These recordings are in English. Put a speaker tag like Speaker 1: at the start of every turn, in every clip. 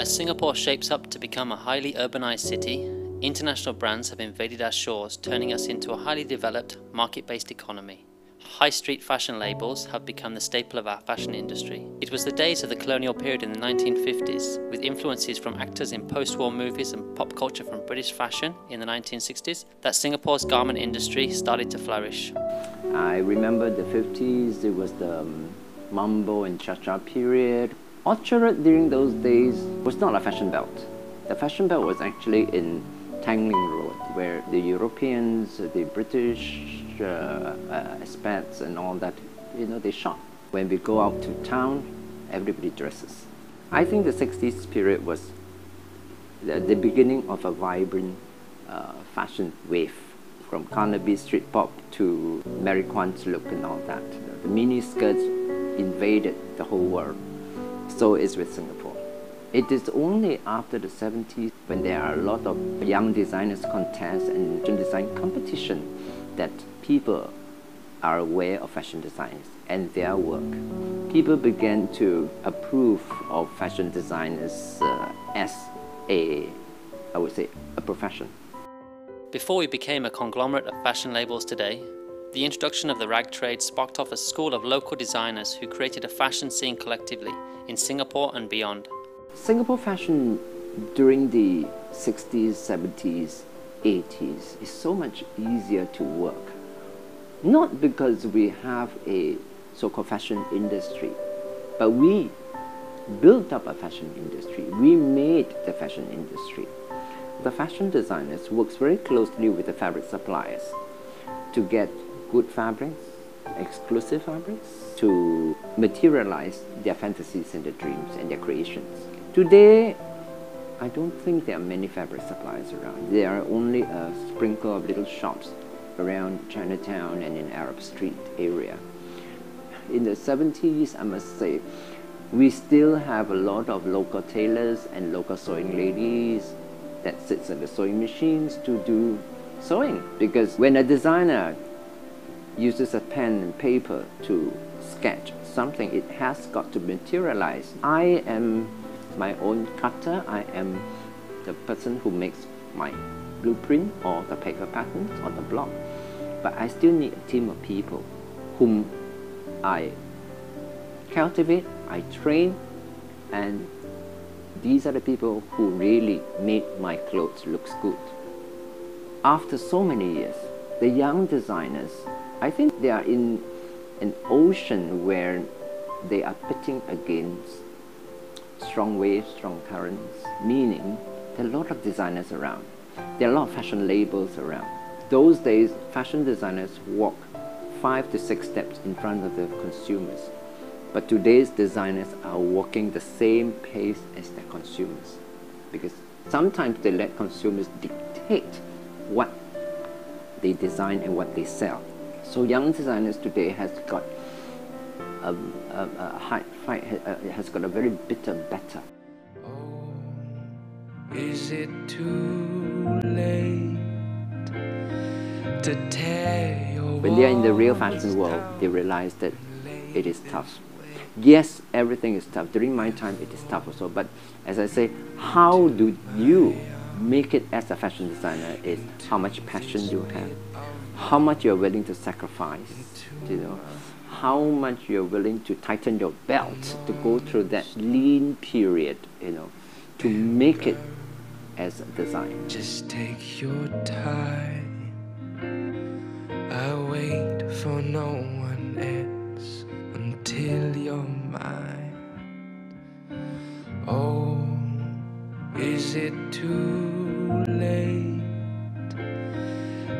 Speaker 1: As Singapore shapes up to become a highly urbanized city, international brands have invaded our shores, turning us into a highly developed, market-based economy. High street fashion labels have become the staple of our fashion industry. It was the days of the colonial period in the 1950s, with influences from actors in post-war movies and pop culture from British fashion in the 1960s, that Singapore's garment industry started to flourish.
Speaker 2: I remember the 50s, it was the Mambo and Cha-Cha period. Orchard during those days was not a fashion belt. The fashion belt was actually in Tanglin Road, where the Europeans, the British expats and all that, they shop. When we go out to town, everybody dresses. I think the 60s period was the beginning of a vibrant fashion wave, from Carnaby street pop to Mary Kwan's look and all that. The mini skirts invaded the whole world. So it's with Singapore. It is only after the 70s, when there are a lot of young designers contests and design competition, that people are aware of fashion designers and their work. People began to approve of fashion designers as I would say, a profession.
Speaker 1: Before we became a conglomerate of fashion labels today, the introduction of the rag trade sparked off a school of local designers who created a fashion scene collectively in Singapore and beyond.
Speaker 2: Singapore fashion during the 60s, 70s, 80s is so much easier to work. Not because we have a so-called fashion industry, but we built up a fashion industry. We made the fashion industry. The fashion designers works very closely with the fabric suppliers to get good fabrics, exclusive fabrics, to materialize their fantasies and their dreams and their creations. Today, I don't think there are many fabric suppliers around. There are only a sprinkle of little shops around Chinatown and in Arab Street area. In the 70s, I must say, we still have a lot of local tailors and local sewing ladies that sits at the sewing machines to do sewing. Because when a designer uses a pen and paper to sketch something, it has got to materialize. I am my own cutter. I am the person who makes my blueprint or the paper patterns on the block. But I still need a team of people whom I cultivate, I train, and these are the people who really made my clothes look good. After so many years, the young designers, I think they are in an ocean where they are pitting against strong waves, strong currents, meaning there are a lot of designers around. There are a lot of fashion labels around. Those days, fashion designers walk 5 to 6 steps in front of the consumers. But today's designers are walking the same pace as their consumers, because sometimes they let consumers dictate what they design and what they sell. So young designers today has got has got a very bitter battle.
Speaker 3: Oh, is it too late to tear your
Speaker 2: When they are in the real fashion world, they realize that it is tough. Yes, everything is tough. During my time, it is tough also. But as I say, how do you make it as a fashion designer is how much passion you have, how much you're willing to sacrifice, how much you're willing to tighten your belt to go through that lean period, to make it as a design.
Speaker 3: Just take your time. I wait for no one else until you're mine. Oh, is it too late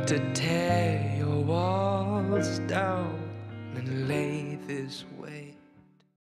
Speaker 3: to tear your walls down and lay this way?